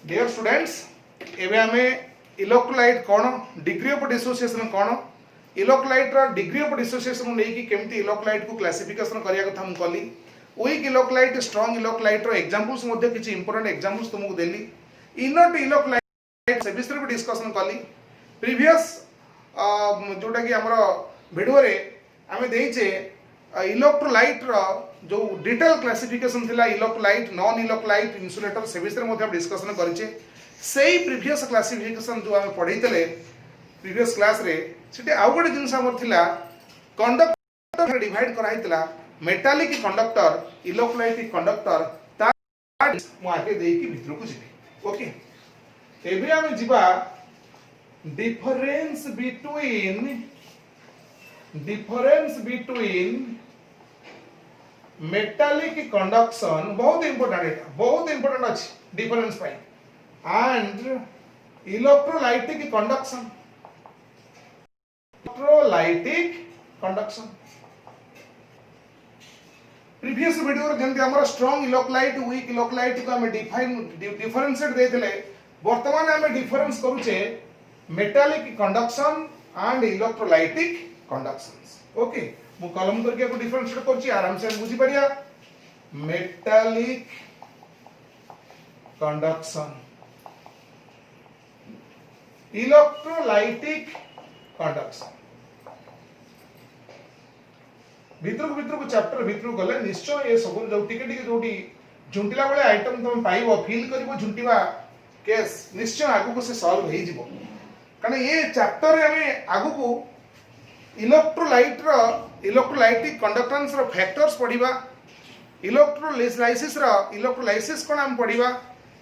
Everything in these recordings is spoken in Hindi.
डियर स्टूडेंट्स एबे आमे इलेक्ट्रोलाइट कौन डिग्री ऑफ डिसोसिएशन कौन इलेक्ट्रोलाइट रो डिग्री ऑफ डिसोसिएशन नै कि केमती इलेक्ट्रोलाइट को क्लासिफिकेशन करिया कथा हम कली वीक इलेक्ट्रोलाइट स्ट्रांग इलेक्ट्रोलाइट रो एग्जांपल्स मध्ये किछि इंपोर्टेंट एग्जांपल्स तुमको देली इनर्ट इलेक्ट्रोलाइट से विषय पे डिस्कशन कली प्रीवियस जोटा कि हमर वीडियो रे आमे देइछे इलेक्ट्रोलाइट रो जो डिटेल क्लासिफिकेशन थिला इलेक्ट्रोलाइट नॉन इलेक्ट्रोलाइट इन्सुलेटर से विषय मध्ये हम डिस्कशन करिछे सेही प्रीवियस क्लासिफिकेशन जो आमे पढैतले प्रीवियस क्लास रे सेटे आउ गोटे जिनस हमर थिला कंडक्टर डिवाइड कराइतला मेटालिक कंडक्टर इलेक्ट्रोलाइटिक कंडक्टर ता मु आके देई कि भितर को जिबे ओके एबे आमे जिबा difference between metallic conduction बहुत important अछि difference pi and electrolytic conduction previous video रे जंती हमर strong electrolyte weak electrolyte को हम differentiate देथिले वर्तमान हम डिफरेंस करूचे metallic conduction and electrolytic conductions okay मु कलम करके को डिफरेंशिएट करछि आराम से बुझी परिया मेटालिक कंडक्शन इलेक्ट्रोलाइटिक कंडक्शन भीतर को चैप्टर भीतर गले निश्चय ये सब जो टिके टिके जोटी झुंटिला बेले आइटम तुम पाइबो फील करबो झुंटिबा केस निश्चय आगु को से सॉल्व हो जिवो कारण ये चैप्टर रे हमें आगु को इलेक्ट्रोलाइटिक कंडक्टेंस रो फैक्टर्स पढिबा इलेक्ट्रोलाइसिस कोन हम पढिबा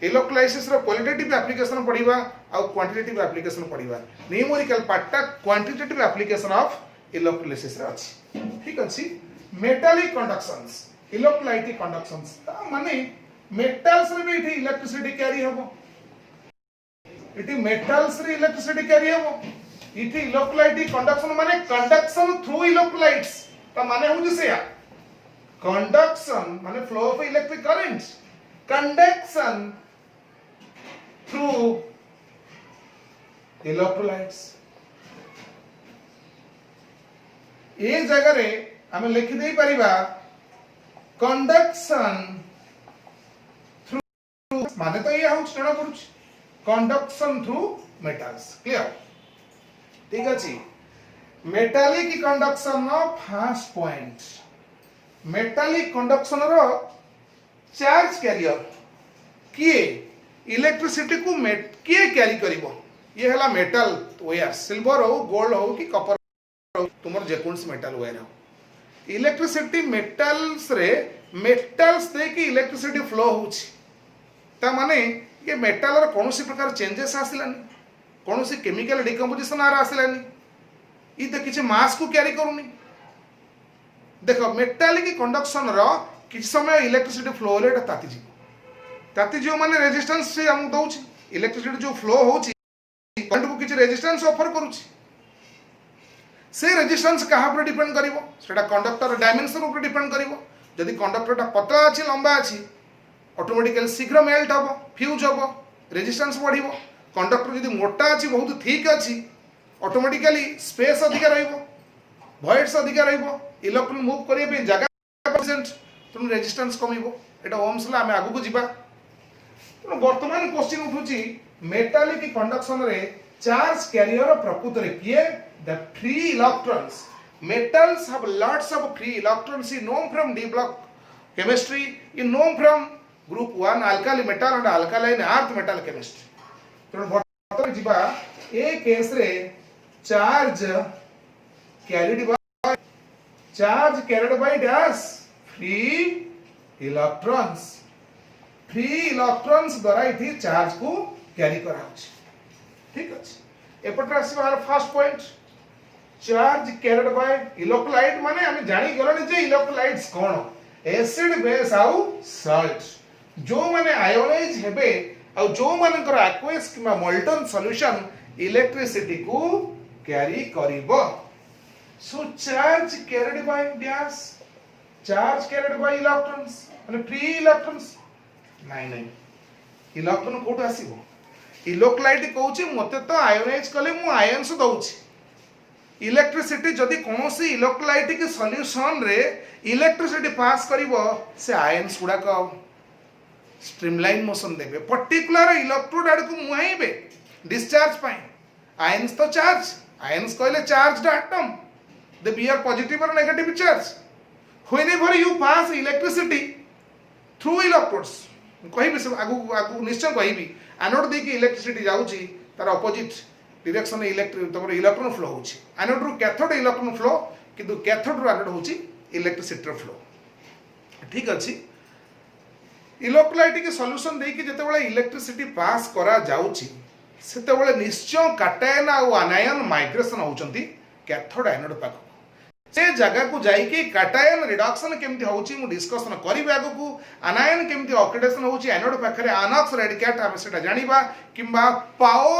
इलेक्ट्रोलाइसिस रो क्वालिटेटिव एप्लीकेशन पढिबा और क्वांटिटेटिव एप्लीकेशन पढिबा न्यूमेरिकल पार्टटा क्वांटिटेटिव एप्लीकेशन ऑफ इलेक्ट्रोलाइसिस रे अछि ठीक अछि मेटालिक कंडक्शंस इलेक्ट्रोलाइटिक कंडक्शंस माने मेटल्स रे भी इलेक्ट्रिसिटी कैरी होबो इटी मेटल्स रे इलेक्ट्रिसिटी कैरी होबो इटी इलेक्ट्रोलाइटिक कंडक्शन माने कंडक्शन थ्रू इलेक्ट्रोलाइट्स ता माने हो जसे या कंडक्शन माने flow of electric current conduction through electrolytes ए जगह रे हमें लिखि देई परिबा कंडक्शन थ्रू माने तो ये हम स्टडी करूछ कंडक्शन थ्रू मेटल्स क्लियर ठीक अछि मेटालिक कंडक्शन नो फर्स्ट पॉइंट मेटालिक कंडक्शन रो चार्ज कैरियर किए इलेक्ट्रिसिटी को किए कैरी करिवो ये हला मेटल वायर सिल्वर हो गोल्ड हो कि कॉपर हो तुमर जे कोन्स मेटल वायर हो इलेक्ट्रिसिटी मेटल्स दे कि इलेक्ट्रिसिटी फ्लो होछि ता माने ये मेटल रो कोनोसी प्रकार चेंजेस आसिलानी कोनोसी केमिकल डिकम्पोजिशन आर आसिलानी ई त किछ मास को कैरी करूनी देखो मेटालिक कंडक्शन रो किछ समय इलेक्ट्रिसिटी फ्लो रेट ताती जो माने रेजिस्टेंस से हम दउछि इलेक्ट्रिसिटी जो फ्लो होछि करंट को किछ रेजिस्टेंस ऑफर करूछि से रेजिस्टेंस कहा पर डिपेंड करिवो सेटा कंडक्टर डायमेंशन ऊपर डिपेंड करिवो यदि कंडक्टरटा पतला अछि लंबा अछि ऑटोमेटिकली शीघ्र मेल्ट हबो फ्यूज हबो रेजिस्टेंस बढ़िबो कंडक्टर यदि मोटा अछि बहुत थिक अछि ऑटोमेटिकली स्पेस अधिक रहइबो वॉइड्स अधिक रहइबो इलेक्ट्रॉन मूव करिए पे जगह प्रेजेंट तुम रेजिस्टेंस कमिबो एटा ओम्स ला हमें आगु को जिबा तो वर्तमान क्वेश्चन उठुची मेटालिक कंडक्शन रे चार्ज कैरियर प्रकृत रे किए the free electrons metals have lots of free electrons in known from d block chemistry in known from group 1 alkali metal and alkaline earth metal chemistry तो वर्तमान जिबा ए केस रे charge carried by dash free electrons द्वारा इथि चार्ज को कैरी करा अछि ठीक अछि एपटर आसीबा first point charge carried by electrolyte माने हम जानि गलनी जे इलेक्ट्रोलाइट्स कोन एसिड बेस आउ सॉल्ट जो माने आयोनाइज हेबे आ जो मानकर एक्वस किमा मोल्टन सॉल्यूशन इलेक्ट्रिसिटी को कैरी करिवो so charge carried by dash charge carried by electrons माने फ्री इलेक्ट्रॉन्स नहीं इलेक्ट्रॉन कोठ आसीबो इलेक्ट्रोलाइट कहूची मते तो आयोनाइज कले मु आयन्स दउची इलेक्ट्रिसिटी जदि कोनोसी इलेक्ट्रोलाइट के सॉल्यूशन रे इलेक्ट्रिसिटी पास करिवो से आयन्स गुडा को स्ट्रीमलाइन मोशन देबे पर्टिकुलर इलेक्ट्रोड आड़ को मुहाइबे डिस्चार्ज पाई आयन्स तो चार्ज आयन्स कहले charged atom they bear positive और negative charge whenever you pass electricity through electrodes कहिबे से आगु आगु निश्चय कहिबी एनोड दे के इलेक्ट्रिसिटी जाउची तार ऑपोजिट डायरेक्शन में इलेक्ट्रॉन फ्लो होची एनोड रु कैथोड इलेक्ट्रॉन फ्लो किंतु कैथोड रु एनोड होची इलेक्ट्रिसिटी फ्लो ठीक अछि इलेक्ट्रोलाइट के सॉल्यूशन दे के जते बेले इलेक्ट्रिसिटी पास करा जाउची सेते बेले निश्चय कैटायन आ आनायन माइग्रेशन होचंती कैथोड एनोड पाक से जगह को जाइके कैटायन रिडक्शन केमती होची मु डिस्कशन करिबे आगु को आनायन केमती ऑक्सीडेशन होची एनोड पाखरे आनॉक्स रेडिकेट हम सेटा जानिबा किंबा पाओ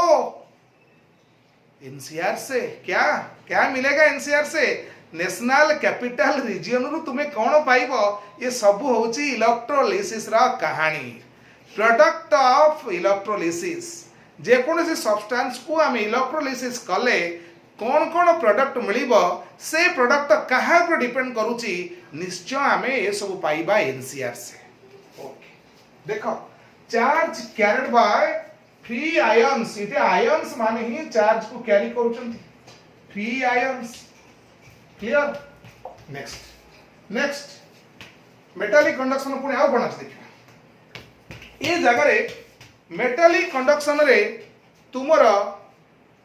एनसीआर से क्या क्या मिलेगा एनसीआर से नेशनल कैपिटल रीजन रु तुम्हें कौन पाइबो ये सब होची इलेक्ट्रोलिसिस रा कहानी प्रोडक्ट ऑफ इलेक्ट्रोलिसिस जे कोनोसी सब्सटेंस को हम इलेक्ट्रोलिसिस कले कौन कौन प्रोडक्ट मिलिबो से प्रोडक्ट कहा पर डिपेंड करूची निश्चय हमें ये सब पाइबा एनसीआर से ओके देखो charge carried by free ions इते आयन्स माने ही चार्ज को कैरी करूचंती free ions clear next metallic conduction पुणी आउ कोन देखिबा ए जगह रे मेटालिक कंडक्शन रे तुमर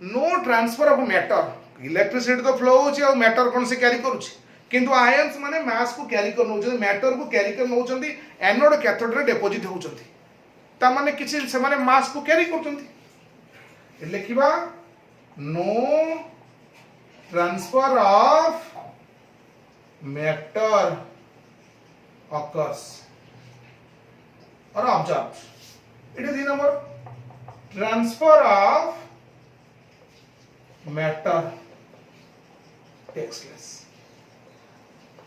no transfer of matter electricity तो फ्लो होची और मैटर कोन से कैरी करूची किंतु आयन्स माने मास को कैरी कर नउचंती मैटर को कैरी कर नउचंती एनोड कैथोड रे डिपॉजिट होउचंती ता माने किछि से माने मास को कैरी करचंती लिखिबा no transfer of matter occurs or observed it is the number transfer of matter takes place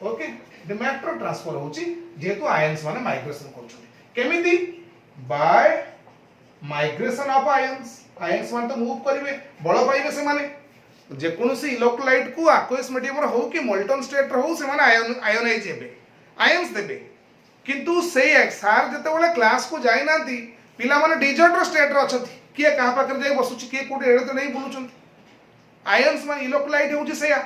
okay the matter transfer होची जेतु आयन्स माने माइग्रेशन करछथि केमिति by migration of ions ions मान तो मूव करिवे बळ पाइबे से माने जे कोनोसी इलेक्ट्रोलाइट को aqueous medium रो हो कि मोल्टन स्टेट रो हो से माने आयोनाइज हेबे आयन्स देबे किंतु से सार जते बेले क्लास को जाई नांती पिला माने डिजर्ट रो स्टेट रो अछथि किए कहा पाकर जाई बसुची किए कोटे एडे तो नहीं बुलुचंती आयन्स माने इलेक्ट्रोलाइट होची सेया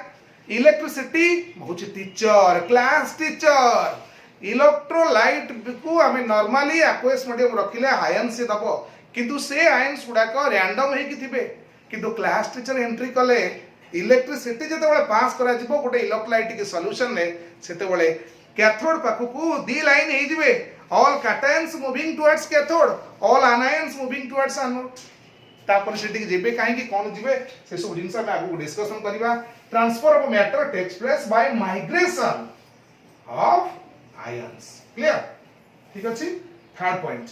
इलेक्ट्रिसिटी होची टीचर क्लास टीचर इलेक्ट्रोलाइट को हमें नॉर्मली aqueous medium रखिले आयन से दबो किंतु से आयन्स गुडा को रैंडम हे कि थिबे किंतु क्लास टीचर एंट्री कले इलेक्ट्रिसिटी जते बेले पास करा जिवो गोटे इलेक्ट्रोलाइट के सॉल्यूशन ने सेते बेले कैथोड पाखु दी लाइन हे जिवे all cations moving towards cathode all anions moving towards anode तापर सेठी जेबे काहे कि कोन जिवे से सब जिंस में आगु डिस्कशन करबा transfer of matter takes place by migration of ions clear ठीक अछि थर्ड पॉइंट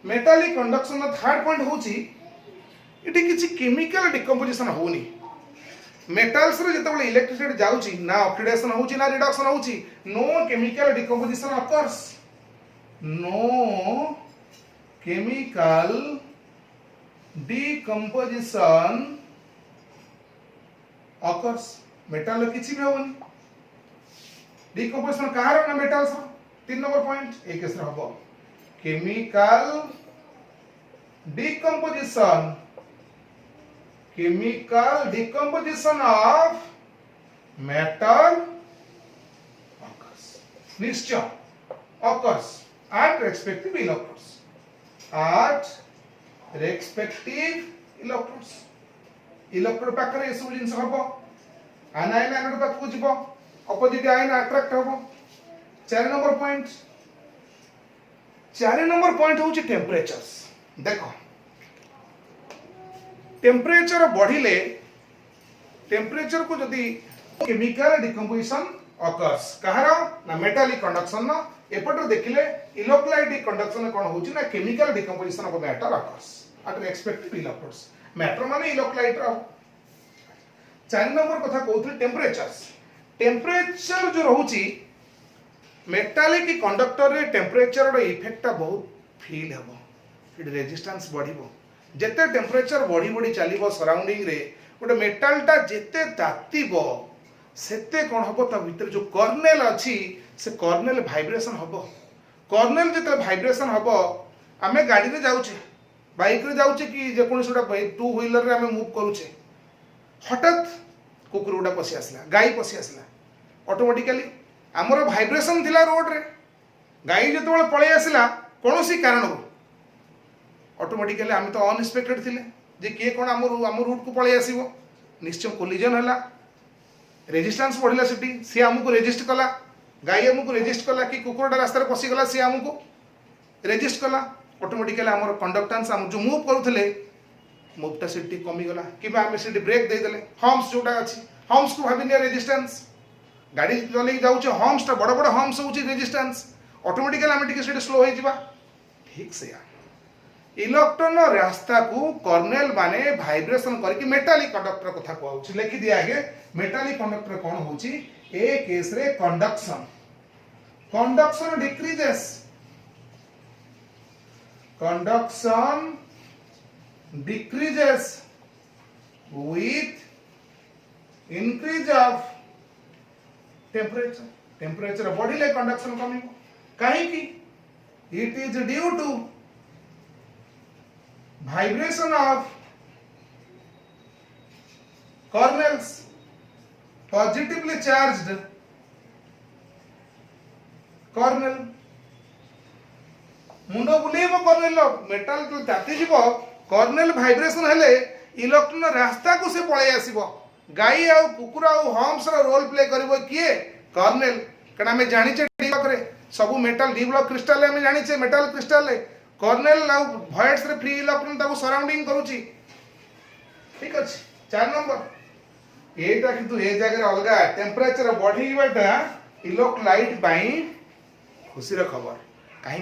मेटालिक कंडक्शन नो थर्ड पॉइंट होची इटी किछि केमिकल डिकम्पोजिशन होनी मेटल्स रे जते बेले इलेक्ट्रिसिटी जाउची ना ऑक्सीडेशन होची ना रिडक्शन होची no chemical decomposition occurs no chemical decomposition occurs metal किछि भी होनी डिकम्पोजिशन कार ना मेटल्स 3 नंबर पॉइंट एक केस रे हबो chemical decomposition chemical decomposition of matter occurs निश्चय occurs at respective electrodes at respective electrodes electrode पाखरे ए सब जिंस हबो आनायन एनोड पाखु जिवो ऑपोजिट आयन अट्रैक्ट हबो 4 नंबर पॉइंट होची टेम्परेचर्स देखो टेम्परेचर बढ़िले टेम्परेचर को जदी केमिकल डिकम्पोजिशन ऑकर्स कहार ना मेटालिक कंडक्शन ना एपटर देखिले इलेक्ट्रोलाइट कंडक्शन कोन होची ना chemical decomposition of matter occurs eight respective electrodes matter माने इलेक्ट्रोलाइट रो 4 नंबर कथा कहउथि टेम्परेचर जो रहउची मेटालिक कंडक्टर रे टेम्परेचर रो इफेक्ट बहुत फिल हम रेजिस्टेंस बढ़िबो जेते टेम्परेचर बढ़ी बढ़ी चलिबो सराउंडिंग रे गोटे मेटालटा जेते तातिबो सेते कौन हम ता भीतर जो कर्नेल अच्छी से कर्नेल भाइब्रेशन हम कर्नेल जिते भाइब्रेशन हम आम गाड़ी में जाऊे बाइक रे जाऊे कि जेकोसी गोटे टू व्हीलर रे आम मुव करुचे हठात कुकुर गुटा पशि आसला गाई पशि आसला ऑटोमेटिकली आमर भाइब्रेशन थिला रोड रे गाई जो पलि आसला कौन सी कारण ऑटोमेटिकली आम तो अनएक्सपेक्टेड थिले जे किए कौन आम रूट को पलि आसो निश्चय कोलिजन है रेजिस्टेंस बढ़ला सी आमको रेजिस्ट कला गाई आमको रेजिस्ट कला कि कुकुरटा रास्तार पशिगला सी आमको रेजिस्ट कला ऑटोमेटिकली आम कंडक्टेंस आम जो मुव करुले मुवटा से कमीगला कि आम से ब्रेक देदेले हम्स जोटा अच्छी हम्स को भावी रेजिस्टेंस गाड़ी चल जाऊे हम्सटा बड़ बड़ हम्स हूँ रेजिस्टेंस ऑटोमेटिकली आम टे स्लो हो ठीक से इलेक्ट्रॉन रास्ता को कर्नेल माने भाइब्रेशन करके मेटालिक कंडक्टर कथा कहूँ लिखि दिया आगे मेटालिक कंडक्टर कौन होची ए केस रे conduction conduction decreases conduction decreases with increase of temperature temperature बढ़िले कंडक्शन कमी कहीं की it is due to vibration of kernels positively charged kernel मुंडो बुलेब कर्नेल मेटाल जो ताती जीव कर्नेल भाइब्रेशन हेले इलेक्ट्रॉन रास्ता को से पळे आसीबो गाई आ कुकुर आ हम्स रो रोल प्ले करबो किए कर्नेल कना में जानि छे डी ब्लॉक रे सब मेटल डी ब्लॉक क्रिस्टल में जानि छे मेटल क्रिस्टल रे कर्नेल आ वॉइड्स रे फ्री इलेक्ट्रॉन ताको सराउंडिंग करूची ठीक अछि 4 नंबर एटा किंतु ए जगह अलगा टेंपरेचर बढ़ीबाटा इलेक्ट्रोलाइट बाई खुशी रो खबर काहे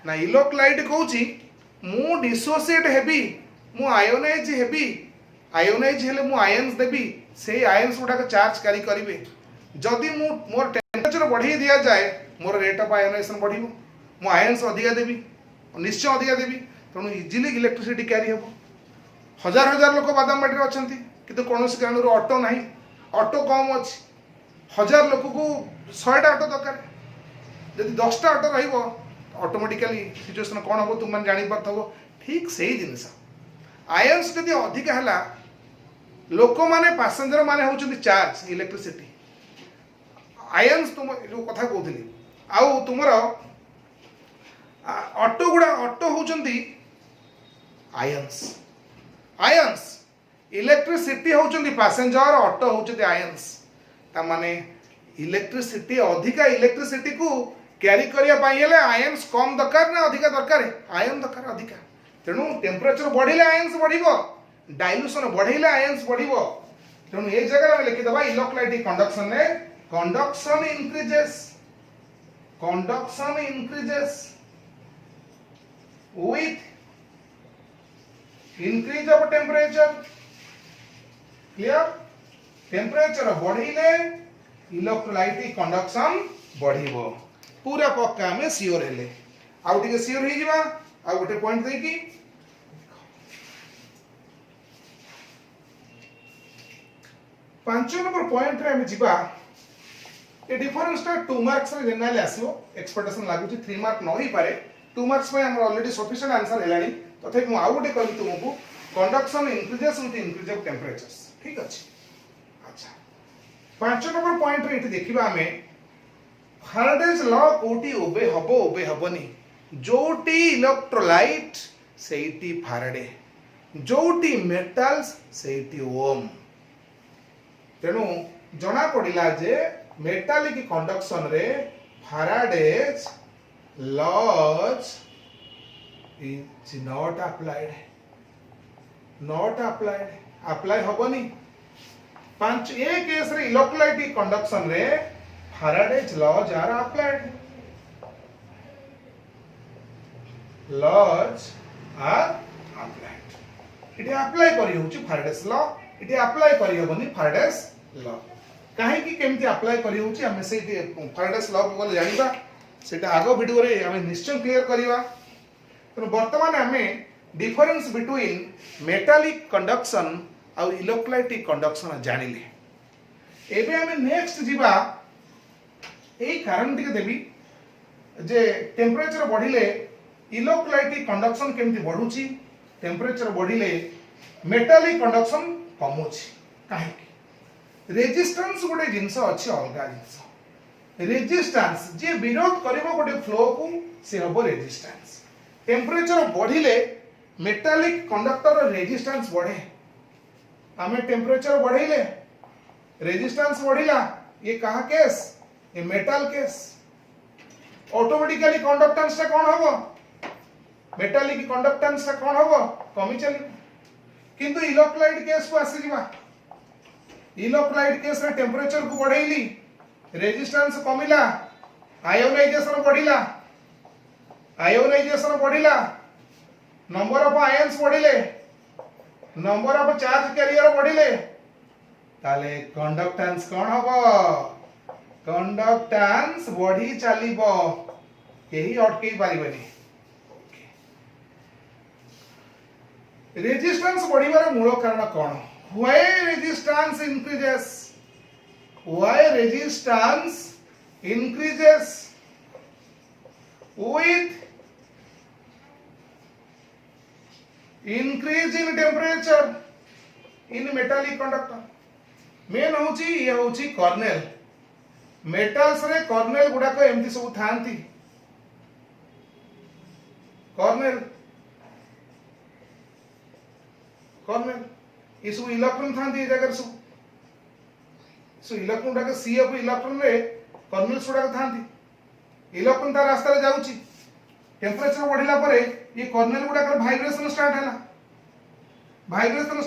ना इलेक्ट्रोलाइट कहूची मु डिसोसिएट हेबी मु आयोनाइज हेबी आयोनाइज हेले मु आयन्स देबी से आयन्स गुडा चार्ज कैरी करिवे जदि मु मोर टेंपरेचर बढ़ी दिया जाए मोर रेट ऑफ आयोनाइजेशन बढ़िबो मु आयन्स अधिका देबी निश्चय अधिका देबी तणु इजिली इलेक्ट्रिसिटी कैरी हेबो हजार हजार लोक बादाम बाटी अछंती किंतु कोनोसी कारण ऑटो नाही ऑटो कम अछि हजार लोक को 100 टा ऑटो दरकार जदि 10 टा ऑटो रहिबो ऑटोमेटिकली सिचुएशन कौन हम तुम जानी पारथबो ठीक सही जिनस आयन्स जदि अधिक है लोक माने पैसेंजर माने होचंदी चार्ज इलेक्ट्रिसिटी आयन्स तुम जो कथा कहउथली आउ तुमरो ऑटो गुडा ऑटो होचंदी आयन्स आयन्स इलेक्ट्रिसिटी होचंदी पैसेंजर ऑटो होचंदी आयन्स ता माने इलेक्ट्रिसिटी अधिका इलेक्ट्रिसिटी को कैरी करिया आयन्स कम दरकार ना अधिका दरकार आयन दरकार अधिका तेणु टेम्परेचर बढ़िले आयन्स बढ़िबो डाइल्यूशन बढ़िले आयन्स बढ़िबो तेणु ए जगह में लिखि दबा इलेक्ट्रोलाइटिक कंडक्शन ने conduction increases with increase of temperature clear temperature बढ़िले इलेक्ट्रोलाइटिक कंडक्शन बढ़िबो पूरा पक्का में सियोर हेले आउ टिके सियोर ही जिबा आ गोटे पॉइंट दे की 5 नंबर पॉइंट रे हम जिबा ए डिफरेंस टा 2 मार्क्स रे जनरल आसीबो एक्सपेक्टेशन लागु 3 मार्क न ही पारे 2 मार्क्स में हम ऑलरेडी सफिशिएंट आंसर हेलानी तथे मु आउ गोटे कहली तुमको conduction increases with increase of temperatures ठीक अछि अच्छा 5 नंबर पॉइंट रे इति देखिबा हमें फैराडेज लॉ कोटी ओबे हबनी जोटी इलेक्ट्रोलाइट सेठी फैराडे जोटी मेटल्स सेठी ओम तेणु जना पड़िला जे मेटालिक कंडक्शन रे Faraday's laws is not apply हबनी 5 ए केस रे इलेक्ट्रोलाइटिक कंडक्शन रे Faraday's laws are applied. Laws are applied. इटे अप्लाई करी होची Faraday's law. इटे अप्लाई करी होबनी Faraday's law. काहे कि केमती अप्लाई करी होची हमें से Faraday's law बोले जानिबा सेटा आगो वीडियो रे हमें निश्चय क्लियर करिवा तो वर्तमान हमें डिफरेंस बिटवीन मेटालिक कंडक्शन और इलेक्ट्रोलाइटिक कंडक्शन जानिले एबे हमें नेक्स्ट जीवा एई कारण टिके देबी जे टेम्परेचर बढ़िले इलेक्ट्रोलाइटिक कंडक्शन केमती बढ़ुची टेम्परेचर बढ़िले मेटालिक कंडक्शन कमुची काहे रेजिस्टेंस गोटे जिंस अछि अलगा जिंस रेजिस्टेंस जे विरोध करिवो गोटे फ्लो को से हबो रेजिस्टेंस टेम्परेचर बढ़िले मेटालिक कंडक्टर रेजिस्टेंस बढ़े हमें टेम्परेचर बढ़िले रेजिस्टेंस बढ़िला ये कहा केस ये मेटल केस ऑटोमेटिकली कंडक्टेंस से कौन होबो मेटालिक कंडक्टेंस से कौन होबो कमी चली किंतु इलेक्ट्रोलाइट केस को आसी जिबा इलेक्ट्रोलाइट केस रे टेम्परेचर को बढ़ेइली रेजिस्टेंस कमिला आयोनाइजेशन बढ़िला नंबर ऑफ आयन्स बढ़िले नंबर ऑफ चार्ज कैरियर बढ़िले ताले कंडक्टेंस कौन हबो कंडक्टेंस बढ़ी चलिबो केही अटकेई पारिबनी रेजिस्टेंस बढ़िबार मूल कारण कौन why resistance increases why resistance increases with increase in temperature in metallic conductor main होची ये होची कॉर्नेल मेटल्स रे कॉर्नेल गुडा को एमती सब थांती कॉर्नेल ये सब इलेक्ट्रॉन थांती जगह सब इलेक्ट्रॉन गुडा सी ऑफ इलेक्ट्रॉन रे कॉर्नेल्स गुडा थांती इलेक्ट्रॉन तार रास्ता रे जाउची टेम्परेचर बढ़िला परे ये कॉर्नेल गुडा कर वाइब्रेशन स्टार्ट हैला वाइब्रेशन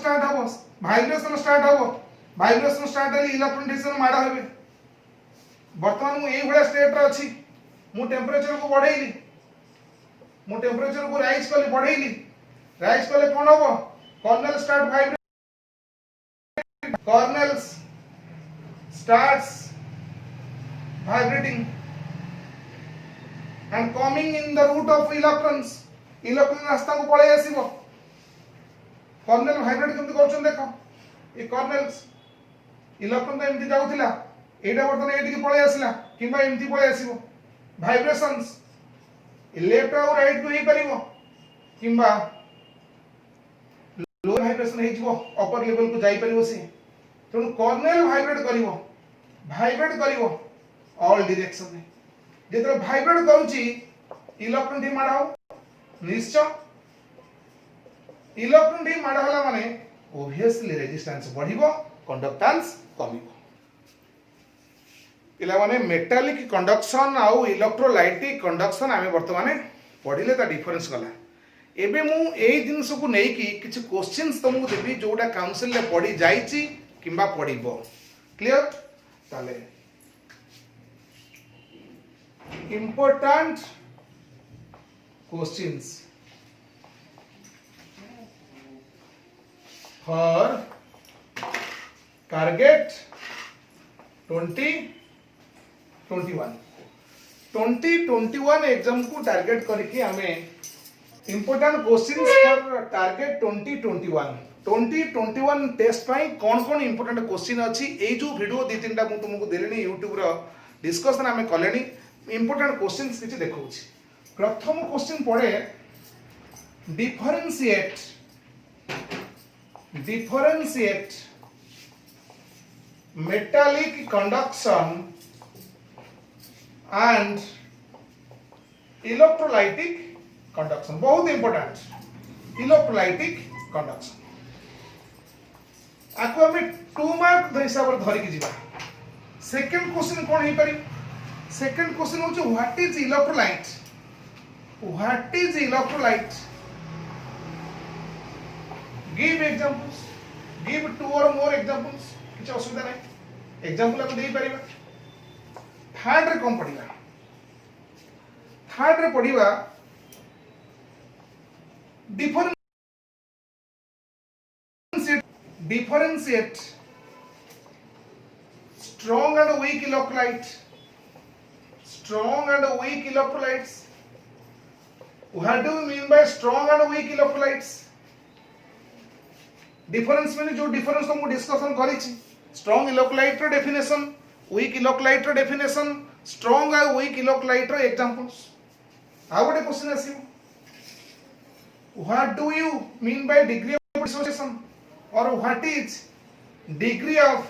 स्टार्ट हेली इलेक्ट्रॉन डिविजन माडा हेबे वर्तमान मु एई बडा स्टेट रे अछि मु टेम्परेचर को बढ़ेइली मु टेम्परेचर को राइज कले कोन होबो kernel start vibrate kernels starts vibrating and coming in the route of electrons electron रास्ता को पळे आसीबो कॉर्नेल वाइब्रेट केमति करछन देखो ए कॉर्नेल्स इलेक्ट्रॉन तो एमति जाउथिला एटा वर्तन एटिके पळे आसिला किबा एमति पळे आसीबो वाइब्रेशंस लेफ्ट और राइट को ही परिबो किबा लो वाइब्रेशन हे जिवो अपर लेवल को जाई परिबो से तनु कॉर्नेल वाइब्रेट करिवो ऑल डायरेक्शन में जेतरे वाइब्रेट करूची इलेक्ट्रॉन टी माडा हो निश्चय इलेक्ट्रॉन टी माडा होला माने ऑब्वियसली रेजिस्टेंस बढ़िबो कंडक्टेंस कमिबो पिला माने मेटालिक कंडक्शन आउ इलेक्ट्रोलाइटिक कंडक्शन आमे वर्तमाने पढिले ता डिफरेंस गला एबे मु एई जिंस को नै कि किछ क्वेश्चंस तुमको देबी जोडा काउंसिल ले पढी जाईची किबा पढिबो क्लियर ताले important questions for target 2021 exam को टारगेट करके हमें important questions for target 2021 test पाई कौन कौन important क्वेश्चन अछि ए जो वीडियो दी तीनटा मु तुमको देलेनी YouTube रो डिस्कशन हमें कलेनी important questions किछि देखौछि प्रथम क्वेश्चन पड़े differentiate metallic conduction and electrolytic conduction बहुत important electrolytic conduction आको हमें 2 मार्क हिसाब रे धरि कि जिबा सेकंड क्वेश्चन कोन हे पारि सेकंड क्वेश्चन होचे what is electrolyte give examples give 2 or more examples किछ असुविधा नै एग्जांपल को देई परिबा थर्ड रे कोन पढिबा थर्ड रे पढिबा differentiate strong and weak electrolytes What do you mean by strong and weak electrolytes? Difference means जो difference तुमको discussion करिछि strong electrolyte row definition, weak electrolyte row definition, strong and weak electrolyte row examples. How would a question ask you? What do you mean by degree of dissociation, or what is degree of